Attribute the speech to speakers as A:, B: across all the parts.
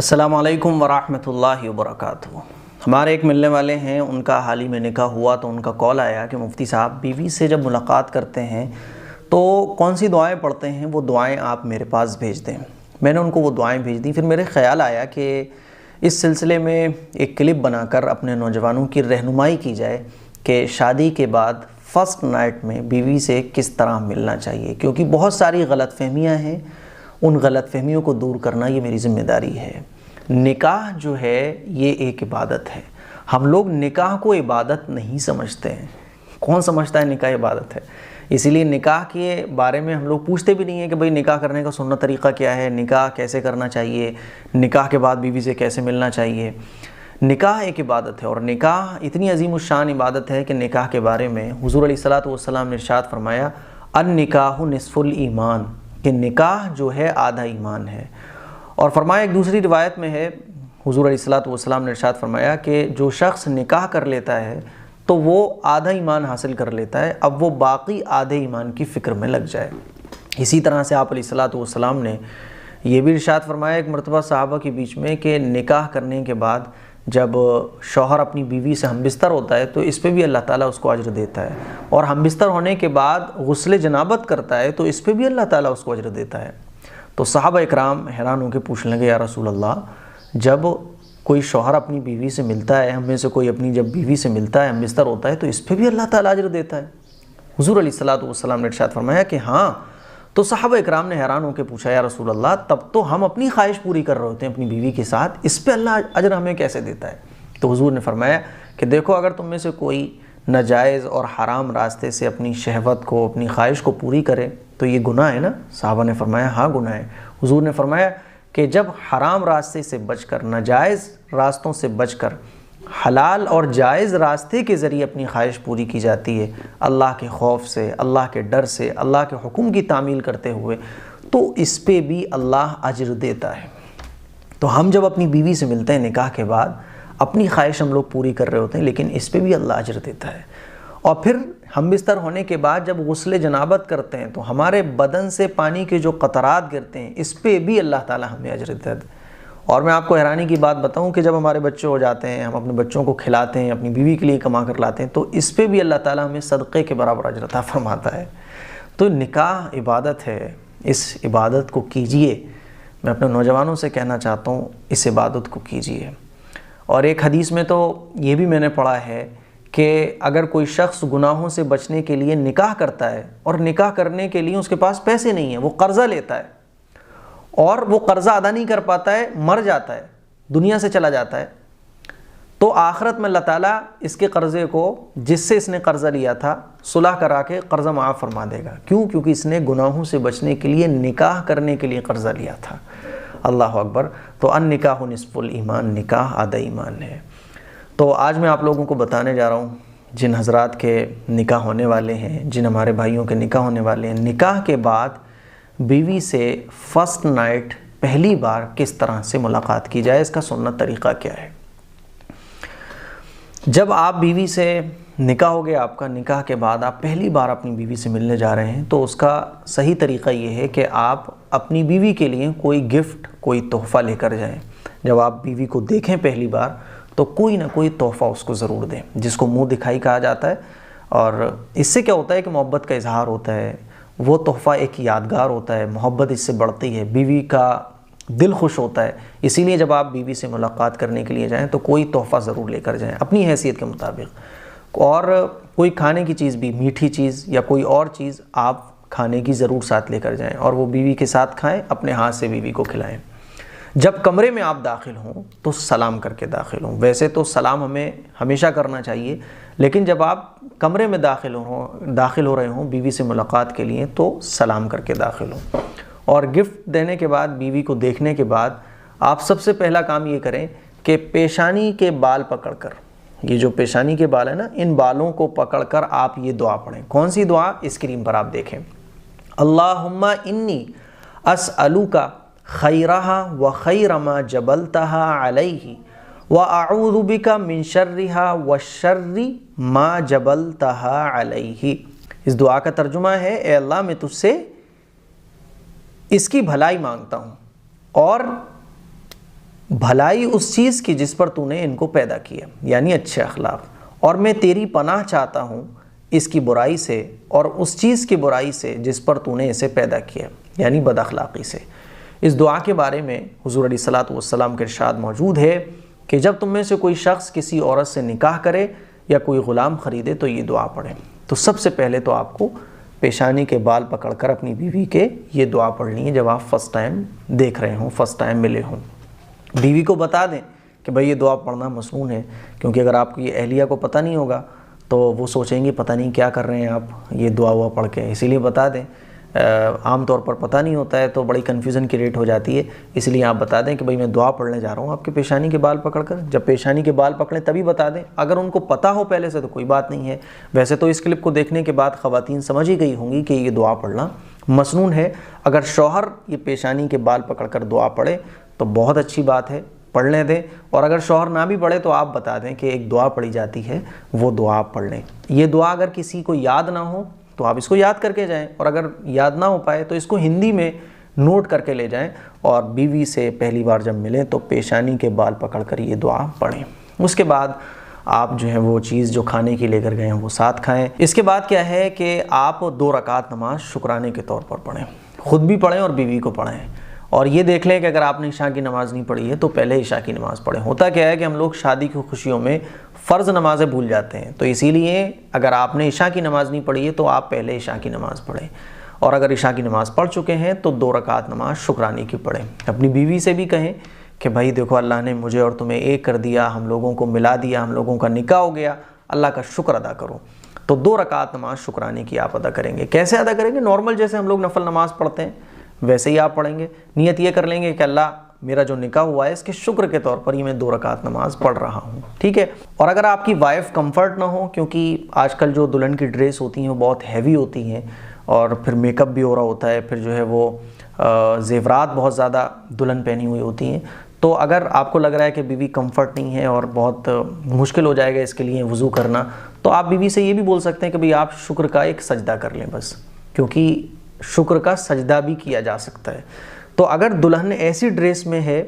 A: السلام علیکم ورحمۃ اللہ وبرکاتہ۔ ہمارے ایک ملنے والے ہیں، ان کا حال ہی میں نکاح ہوا تو ان کا کال آیا کہ مفتی صاحب بیوی سے جب ملاقات کرتے ہیں تو کون سی دعائیں پڑھتے ہیں، وہ دعائیں آپ میرے پاس بھیج دیں۔ میں نے ان کو وہ دعائیں بھیج دیں۔ پھر میرے خیال آیا کہ اس سلسلے میں ایک کلپ بنا کر اپنے نوجوانوں کی رہنمائی کی جائے کہ شادی کے بعد فرسٹ نائٹ میں بیوی سے کس طرح ملنا چاہیے، کیونکہ بہت ساری غلط فہمیاں ہیں۔ ان غلط فہمیوں کو دور کرنا یہ میری ذمہ داری ہے۔ نکاح جو ہے یہ ایک عبادت ہے۔ ہم لوگ نکاح کو عبادت نہیں سمجھتے ہیں۔ کون سمجھتا ہے نکاح عبادت ہے؟ اسی لیے نکاح کے بارے میں ہم لوگ پوچھتے بھی نہیں ہیں کہ بھئی نکاح کرنے کا سنت طریقہ کیا ہے، نکاح کیسے کرنا چاہیے، نکاح کے بعد بیوی سے کیسے ملنا چاہیے۔ نکاح ایک عبادت ہے، اور نکاح اتنی عظیم الشان عبادت ہے کہ نکاح کے بارے میں حضور علیہ الصلوۃ والسلام نے ارشاد فرمایا النکاح نصف الایمان، کہ نکاح جو ہے آدھا ایمان ہے۔ اور فرمایا ایک دوسری روایت میں ہے، حضور علیہ الصلوۃ والسلام نے ارشاد فرمایا کہ جو شخص نکاح کر لیتا ہے تو وہ آدھا ایمان حاصل کر لیتا ہے، اب وہ باقی آدھے ایمان کی فکر میں لگ جائے۔ اسی طرح سے آپ علیہ الصلوۃ والسلام نے یہ بھی ارشاد فرمایا ایک مرتبہ صحابہ کے بیچ میں کہ نکاح کرنے کے بعد جب شوہر اپنی بیوی سے ہم بستر ہوتا ہے تو اس پہ بھی اللہ تعالیٰ اس کو اجر دیتا ہے، اور ہم بستر ہونے کے بعد غسل جنابت کرتا ہے تو اس پہ بھی اللہ تعالیٰ اس کو اجر دیتا ہے۔ تو صحابہ اکرام حیران ہو کے پوچھنے لگے، یا رسول اللہ، جب کوئی شوہر اپنی بیوی سے ملتا ہے، ہم میں سے کوئی اپنی جب بیوی سے ملتا ہے، ہم بستر ہوتا ہے، تو اس پہ بھی اللہ تعالیٰ اجر دیتا ہے؟ حضور علیہ الصلوۃ والسلام نے ارشاد فرمایا کہ ہاں۔ تو صحابہ اکرام نے حیران ہو کے پوچھا، یا رسول اللہ، تب تو ہم اپنی خواہش پوری کر رہے ہوتے ہیں اپنی بیوی کے ساتھ، اس پہ اللہ اجر ہمیں کیسے دیتا ہے؟ تو حضور نے فرمایا کہ دیکھو، اگر تم میں سے کوئی ناجائز اور حرام راستے سے اپنی شہوت کو، اپنی خواہش کو پوری کرے تو یہ گناہ ہے نا؟ صحابہ نے فرمایا ہاں گناہ ہے۔ حضور نے فرمایا کہ جب حرام راستے سے بچ کر، ناجائز راستوں سے بچ کر حلال اور جائز راستے کے ذریعے اپنی خواہش پوری کی جاتی ہے، اللہ کے خوف سے، اللہ کے ڈر سے، اللہ کے حکم کی تعمیل کرتے ہوئے، تو اس پہ بھی اللہ اجر دیتا ہے۔ تو ہم جب اپنی بیوی سے ملتے ہیں نکاح کے بعد، اپنی خواہش ہم لوگ پوری کر رہے ہوتے ہیں، لیکن اس پہ بھی اللہ اجر دیتا ہے۔ اور پھر ہم بستر ہونے کے بعد جب غسل جنابت کرتے ہیں تو ہمارے بدن سے پانی کے جو قطرات گرتے ہیں، اس پہ بھی اللہ تعالیٰ ہمیں اجر دیتا ہے۔ اور میں آپ کو حیرانی کی بات بتاؤں کہ جب ہمارے بچے ہو جاتے ہیں، ہم اپنے بچوں کو کھلاتے ہیں، اپنی بیوی کے لیے کما کر لاتے ہیں، تو اس پہ بھی اللہ تعالیٰ ہمیں صدقے کے برابر اجر عطا فرماتا ہے۔ تو نکاح عبادت ہے، اس عبادت کو کیجئے۔ میں اپنے نوجوانوں سے کہنا چاہتا ہوں، اس عبادت کو کیجئے۔ اور ایک حدیث میں تو یہ بھی میں نے پڑھا ہے کہ اگر کوئی شخص گناہوں سے بچنے کے لیے نکاح کرتا ہے، اور نکاح کرنے کے لیے اس کے پاس پیسے نہیں ہیں، وہ قرضہ لیتا ہے، اور وہ قرضہ ادا نہیں کر پاتا ہے، مر جاتا ہے، دنیا سے چلا جاتا ہے، تو آخرت میں اللہ تعالیٰ اس کے قرضے کو، جس سے اس نے قرضہ لیا تھا، صلح کرا کے قرضہ معاف فرما دے گا۔ کیوں؟ کیونکہ اس نے گناہوں سے بچنے کے لیے نکاح کرنے کے لیے قرضہ لیا تھا۔ اللہ اکبر۔ تو النکاح نصف الایمان، نکاح آدھا ایمان ہے۔ تو آج میں آپ لوگوں کو بتانے جا رہا ہوں، جن حضرات کے نکاح ہونے والے ہیں، جن ہمارے بھائیوں کے نکاح ہونے والے ہیں، نکاح کے بعد بیوی سے فرسٹ نائٹ پہلی بار کس طرح سے ملاقات کی جائے، اس کا سنت طریقہ کیا ہے۔ جب آپ بیوی سے نکاح ہو گیا آپ کا، نکاح کے بعد آپ پہلی بار اپنی بیوی سے ملنے جا رہے ہیں، تو اس کا صحیح طریقہ یہ ہے کہ آپ اپنی بیوی کے لیے کوئی گفٹ، کوئی تحفہ لے کر جائیں۔ جب آپ بیوی کو دیکھیں پہلی بار تو کوئی نہ کوئی تحفہ اس کو ضرور دیں، جس کو منہ دکھائی کہا جاتا ہے۔ اور اس سے کیا ہوتا ہے کہ محبت کا اظہار ہوتا ہے، وہ تحفہ ایک یادگار ہوتا ہے، محبت اس سے بڑھتی ہے، بیوی کا دل خوش ہوتا ہے۔ اسی لیے جب آپ بیوی سے ملاقات کرنے کے لیے جائیں تو کوئی تحفہ ضرور لے کر جائیں اپنی حیثیت کے مطابق، اور کوئی کھانے کی چیز بھی، میٹھی چیز یا کوئی اور چیز آپ کھانے کی ضرور ساتھ لے کر جائیں، اور وہ بیوی کے ساتھ کھائیں، اپنے ہاتھ سے بیوی کو کھلائیں۔ جب کمرے میں آپ داخل ہوں تو سلام کر کے داخل ہوں۔ ویسے تو سلام ہمیں ہمیشہ کرنا چاہیے، لیکن جب آپ کمرے میں داخل ہو رہے ہوں بیوی سے ملاقات کے لیے تو سلام کر کے داخل ہوں۔ اور گفٹ دینے کے بعد، بیوی کو دیکھنے کے بعد، آپ سب سے پہلا کام یہ کریں کہ پیشانی کے بال پکڑ کر، یہ جو پیشانی کے بال ہیں نا، ان بالوں کو پکڑ کر آپ یہ دعا پڑھیں۔ کون سی دعا؟ اسکرین پر آپ دیکھیں۔ اللہم انی اسألک خیرہا و خیر ما جبلتہا علیہ و اعوذ بک من شرہا و شر ما جبلتہا علیہ۔ اس دعا کا ترجمہ ہے، اے اللہ میں تجھ سے اس کی بھلائی مانگتا ہوں اور بھلائی اس چیز کی جس پر تو نے ان کو پیدا کیا، یعنی اچھے اخلاق، اور میں تیری پناہ چاہتا ہوں اس کی برائی سے اور اس چیز کی برائی سے جس پر تو نے اسے پیدا کیا، یعنی بد اخلاقی سے۔ اس دعا کے بارے میں حضور علیہ الصلوۃ والسلام کے ارشاد موجود ہے کہ جب تم میں سے کوئی شخص کسی عورت سے نکاح کرے یا کوئی غلام خریدے تو یہ دعا پڑھیں۔ تو سب سے پہلے تو آپ کو پیشانی کے بال پکڑ کر اپنی بیوی کے یہ دعا پڑھنی ہے جب آپ فرسٹ ٹائم دیکھ رہے ہوں، فرسٹ ٹائم ملے ہوں۔ بیوی کو بتا دیں کہ بھئی یہ دعا پڑھنا مسنون ہے، کیونکہ اگر آپ کی اہلیہ کو پتہ نہیں ہوگا تو وہ سوچیں گے پتہ نہیں کیا کر رہے ہیں آپ یہ دعا ہوا پڑھ کے، اسی لیے بتا دیں۔ عام طور پر پتہ نہیں ہوتا ہے تو بڑی کنفیوژن کریٹ ہو جاتی ہے، اس لیے آپ بتا دیں کہ بھئی میں دعا پڑھنے جا رہا ہوں آپ کے پیشانی کے بال پکڑ کر۔ جب پیشانی کے بال پکڑیں تبھی بتا دیں، اگر ان کو پتہ ہو پہلے سے تو کوئی بات نہیں ہے۔ ویسے تو اس کلپ کو دیکھنے کے بعد خواتین سمجھ ہی گئی ہوں گی کہ یہ دعا پڑھنا مسنون ہے۔ اگر شوہر یہ پیشانی کے بال پکڑ کر دعا پڑھے تو بہت اچھی بات ہے، پڑھنے دیں، اور اگر شوہر نہ بھی پڑھے تو آپ بتا دیں کہ ایک دعا پڑھی جاتی ہے، وہ دعا آپ پڑھ لیں۔ یہ دعا اگر کسی کو یاد نہ ہو تو آپ اس کو یاد کر کے جائیں، اور اگر یاد نہ ہو پائے تو اس کو ہندی میں نوٹ کر کے لے جائیں، اور بیوی سے پہلی بار جب ملیں تو پیشانی کے بال پکڑ کر یہ دعا پڑھیں۔ اس کے بعد آپ جو ہے وہ چیز جو کھانے کی لے کر گئے ہیں وہ ساتھ کھائیں۔ اس کے بعد کیا ہے کہ آپ 2 رکعت نماز شکرانے کے طور پر پڑھیں، خود بھی پڑھیں اور بیوی کو پڑھیں، اور یہ دیکھ لیں کہ اگر آپ نے عشاء کی نماز نہیں پڑھی ہے تو پہلے عشاء کی نماز پڑھیں۔ ہوتا کیا ہے کہ ہم لوگ شادی کی خوشیوں میں فرض نمازیں بھول جاتے ہیں، تو اسی لیے اگر آپ نے عشاء کی نماز نہیں پڑھی ہے تو آپ پہلے عشاء کی نماز پڑھیں، اور اگر عشاء کی نماز پڑھ چکے ہیں تو 2 رکعت نماز شکرانے کی پڑھیں۔ اپنی بیوی سے بھی کہیں کہ بھائی دیکھو اللہ نے مجھے اور تمہیں ایک کر دیا، ہم لوگوں کو ملا دیا، ہم لوگوں کا نکاح ہو گیا، اللہ کا شکر ادا کرو۔ تو 2 رکعت نماز شکرانے کی آپ ادا کریں گے۔ کیسے ادا کریں گے؟ نارمل جیسے ہم لوگ نفل نماز پڑھتے ہیں ویسے ہی آپ پڑھیں گے۔ نیت یہ کر لیں گے کہ اللہ میرا جو نکاح ہوا ہے اس کے شکر کے طور پر یہ میں 2 رکعت نماز پڑھ رہا ہوں، ٹھیک ہے۔ اور اگر آپ کی وائف کمفرٹ نہ ہو، کیونکہ آج کل جو دلہن کی ڈریس ہوتی ہیں وہ بہت ہیوی ہوتی ہیں، اور پھر میک اپ بھی ہو رہا ہوتا ہے، پھر جو ہے وہ زیورات بہت زیادہ دلہن پہنی ہوئی ہوتی ہیں، تو اگر آپ کو لگ رہا ہے کہ بیوی کمفرٹ نہیں ہے اور بہت مشکل ہو جائے گا اس کے لیے وضو کرنا، تو آپ بیوی سے یہ بھی بول سکتے ہیں کہ بھئی آپ شکر کا ایک سجدہ کر لیں بس، کیونکہ شکر کا سجدہ بھی کیا جا سکتا ہے۔ تو اگر دلہن ایسی ڈریس میں ہے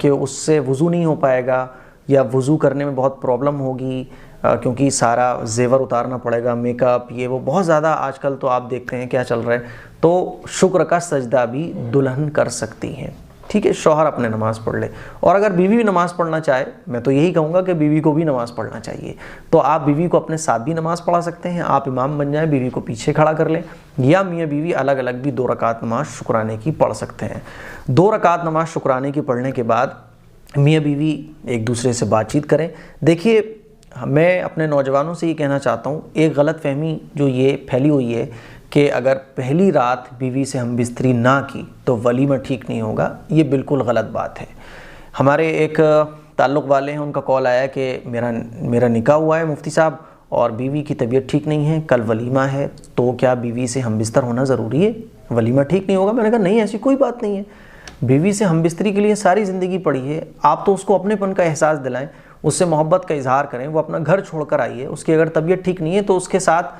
A: کہ اس سے وضو نہیں ہو پائے گا یا وضو کرنے میں بہت پرابلم ہوگی، کیونکہ سارا زیور اتارنا پڑے گا، میک اپ یہ وہ بہت زیادہ آج کل تو آپ دیکھتے ہیں کیا چل رہا ہے، تو شکر کا سجدہ بھی دلہن کر سکتی ہیں، ٹھیک ہے۔ شوہر اپنے نماز پڑھ لے، اور اگر بیوی بھی نماز پڑھنا چاہے، میں تو یہی کہوں گا کہ بیوی کو بھی نماز پڑھنا چاہیے، تو آپ بیوی کو اپنے ساتھ بھی نماز پڑھا سکتے ہیں، آپ امام بن جائیں، بیوی کو پیچھے کھڑا کر لیں، یا میاں بیوی الگ الگ بھی 2 رکعت نماز شکرانے کی پڑھ سکتے ہیں۔ 2 رکعت نماز شکرانے کی پڑھنے کے بعد میاں بیوی ایک دوسرے سے بات چیت کریں۔ دیکھیے میں اپنے نوجوانوں سے یہ کہنا چاہتا ہوں، ایک غلط فہمی جو یہ پھیلی ہوئی ہے کہ اگر پہلی رات بیوی سے ہم بستری نہ کی تو ولیمہ ٹھیک نہیں ہوگا، یہ بالکل غلط بات ہے۔ ہمارے ایک تعلق والے ہیں، ان کا کال آیا کہ میرا نکاح ہوا ہے مفتی صاحب اور بیوی کی طبیعت ٹھیک نہیں ہے، کل ولیمہ ہے، تو کیا بیوی سے ہم بستر ہونا ضروری ہے؟ ولیمہ ٹھیک نہیں ہوگا؟ میں نے کہا نہیں، ایسی کوئی بات نہیں ہے، بیوی سے ہم بستری کے لیے ساری زندگی پڑی ہے، آپ تو اس کو اپنے پن کا احساس دلائیں، اس سے محبت کا اظہار کریں، وہ اپنا گھر چھوڑ کر آئی ہے، اس کی اگر طبیعت ٹھیک نہیں ہے تو اس کے ساتھ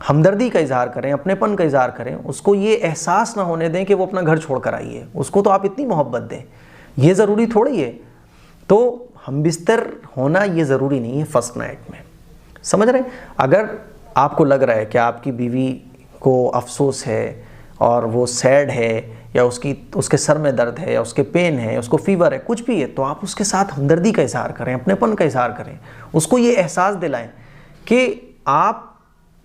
A: ہمدردی کا اظہار کریں، اپنے پن کا اظہار کریں، اس کو یہ احساس نہ ہونے دیں کہ وہ اپنا گھر چھوڑ کر آئی ہے، اس کو تو آپ اتنی محبت دیں، یہ ضروری تھوڑی ہے۔ تو ہم بستر ہونا یہ ضروری نہیں ہے فرسٹ نائٹ میں، سمجھ رہے ہیں؟ اگر آپ کو لگ رہا ہے کہ آپ کی بیوی کو افسوس ہے اور وہ سیڈ ہے، یا اس کے سر میں درد ہے، یا اس کے پین ہے، اس کو فیور ہے، کچھ بھی ہے، تو آپ اس کے ساتھ ہمدردی کا اظہار کریں، اپنے پن کا اظہار کریں، اس کو یہ احساس دلائیں کہ آپ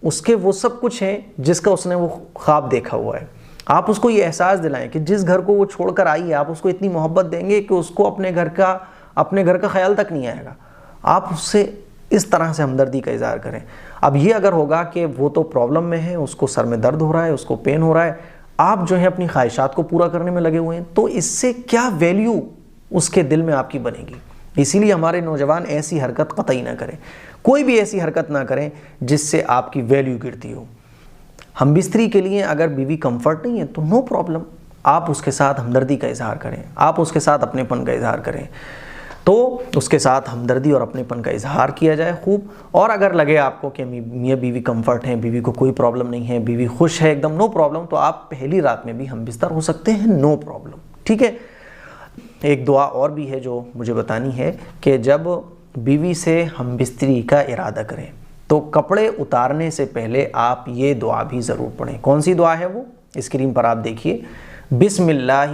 A: اس کے وہ سب کچھ ہیں جس کا اس نے وہ خواب دیکھا ہوا ہے۔ آپ اس کو یہ احساس دلائیں کہ جس گھر کو وہ چھوڑ کر آئی ہے آپ اس کو اتنی محبت دیں گے کہ اس کو اپنے گھر کا خیال تک نہیں آئے گا۔ آپ اس سے اس طرح سے ہمدردی کا اظہار کریں۔ اب یہ اگر ہوگا کہ وہ تو پرابلم میں ہے، اس کو سر میں درد ہو رہا ہے، اس کو پین ہو رہا ہے، آپ جو ہے اپنی خواہشات کو پورا کرنے میں لگے ہوئے ہیں، تو اس سے کیا ویلیو اس کے دل میں آپ کی بنے گی؟ اسی لیے ہمارے نوجوان ایسی حرکت قطعی نہ کریں، کوئی بھی ایسی حرکت نہ کریں جس سے آپ کی ویلیو گرتی ہو۔ ہم بستری کے لیے اگر بیوی کمفرٹ نہیں ہے تو نو پرابلم، آپ اس کے ساتھ ہمدردی کا اظہار کریں، آپ اس کے ساتھ اپنے پن کا اظہار کریں، تو اس کے ساتھ ہمدردی اور اپنے پن کا اظہار کیا جائے خوب۔ اور اگر لگے آپ کو کہ میاں بیوی کمفرٹ ہیں، بیوی کو کوئی پرابلم نہیں ہے، بیوی خوش ہے ایک دم، نو پرابلم، تو آپ پہلی رات میں بھی ہم بستر ہو سکتے ہیں، نو پرابلم، ٹھیک ہے۔ ایک دعا اور بھی ہے جو مجھے بتانی ہے کہ جب بیوی سے ہم بستری کا ارادہ کریں تو کپڑے اتارنے سے پہلے آپ یہ دعا بھی ضرور پڑھیں۔ کون سی دعا ہے وہ؟ اسکرین پر آپ دیکھیے، بسم اللہ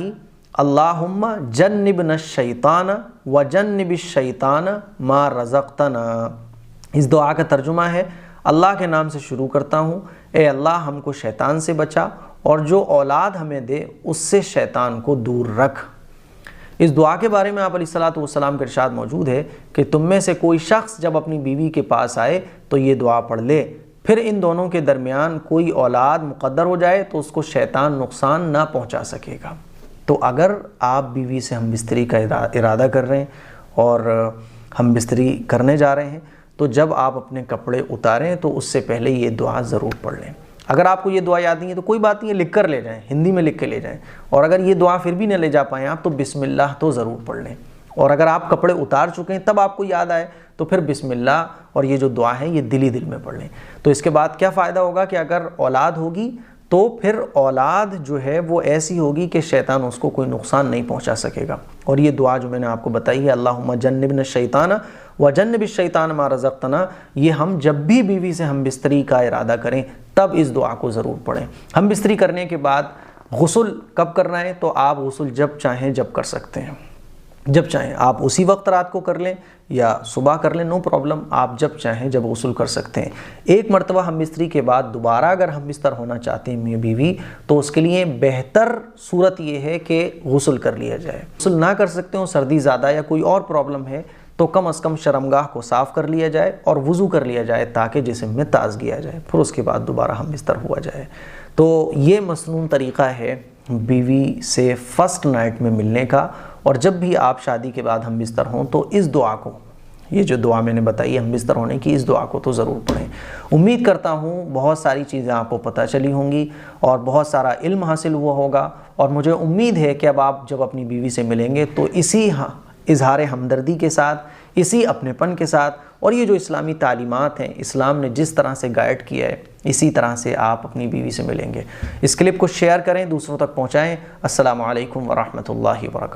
A: اللہم جنبنا الشیطان وجنب الشیطان ما رزقتنا۔ اس دعا کا ترجمہ ہے، اللہ کے نام سے شروع کرتا ہوں، اے اللہ ہم کو شیطان سے بچا اور جو اولاد ہمیں دے اس سے شیطان کو دور رکھ۔ اس دعا کے بارے میں آپ علیہ الصلوۃ والسلام کا ارشاد موجود ہے کہ تم میں سے کوئی شخص جب اپنی بیوی کے پاس آئے تو یہ دعا پڑھ لے، پھر ان دونوں کے درمیان کوئی اولاد مقدر ہو جائے تو اس کو شیطان نقصان نہ پہنچا سکے گا۔ تو اگر آپ بیوی سے ہم بستری کا ارادہ کر رہے ہیں اور ہم بستری کرنے جا رہے ہیں تو جب آپ اپنے کپڑے اتاریں تو اس سے پہلے یہ دعا ضرور پڑھ لیں۔ اگر آپ کو یہ دعا یاد نہیں ہے تو کوئی بات نہیں ہے، لکھ کر لے جائیں، ہندی میں لکھ کے لے جائیں، اور اگر یہ دعا پھر بھی نہ لے جا پائیں آپ تو بسم اللہ تو ضرور پڑھ لیں، اور اگر آپ کپڑے اتار چکے ہیں تب آپ کو یاد آئے تو پھر بسم اللہ اور یہ جو دعا ہے یہ دل میں پڑھ لیں۔ تو اس کے بعد کیا فائدہ ہوگا کہ اگر اولاد ہوگی تو پھر اولاد جو ہے وہ ایسی ہوگی کہ شیطان اس کو کوئی نقصان نہیں پہنچا سکے گا۔ اور یہ دعا جو میں نے آپ کو بتائی ہے، اللہم جنبنا الشیطان وجنب الشیطان ما رزقتنا، یہ ہم جب بھی بیوی سے ہم بستری کا ارادہ کریں تب اس دعا کو ضرور پڑھیں۔ ہم بستری کرنے کے بعد غسل کب کرنا ہے؟ تو آپ غسل جب چاہیں جب کر سکتے ہیں، جب چاہیں آپ اسی وقت رات کو کر لیں یا صبح کر لیں، نو پرابلم، آپ جب چاہیں جب غسل کر سکتے ہیں۔ ایک مرتبہ ہم بستری کے بعد دوبارہ اگر ہم بستر ہونا چاہتے ہیں میاں بیوی تو اس کے لیے بہتر صورت یہ ہے کہ غسل کر لیا جائے۔ غسل نہ کر سکتے ہوں، سردی زیادہ یا کوئی اور پرابلم ہے تو کم از کم شرمگاہ کو صاف کر لیا جائے اور وضو کر لیا جائے تاکہ جسم میں تازگی آ جائے، پھر اس کے بعد دوبارہ ہم بستر ہوا جائے۔ تو یہ مسنون طریقہ ہے بیوی سے فرسٹ نائٹ میں ملنے کا، اور جب بھی آپ شادی کے بعد ہم بستر ہوں تو اس دعا کو، یہ جو دعا میں نے بتائی ہے ہم بستر ہونے کی، اس دعا کو تو ضرور پڑھیں۔ امید کرتا ہوں بہت ساری چیزیں آپ کو پتہ چلی ہوں گی اور بہت سارا علم حاصل ہوا ہوگا، اور مجھے امید ہے کہ اب آپ جب اپنی بیوی سے ملیں گے تو اسی اظہار ہمدردی کے ساتھ، اسی اپنے پن کے ساتھ، اور یہ جو اسلامی تعلیمات ہیں، اسلام نے جس طرح سے گائیڈ کیا ہے اسی طرح سے آپ اپنی بیوی سے ملیں گے۔ اس کلپ کو شیئر کریں، دوسروں تک پہنچائیں۔ السلام علیکم ورحمۃ اللہ وبرکاتہ۔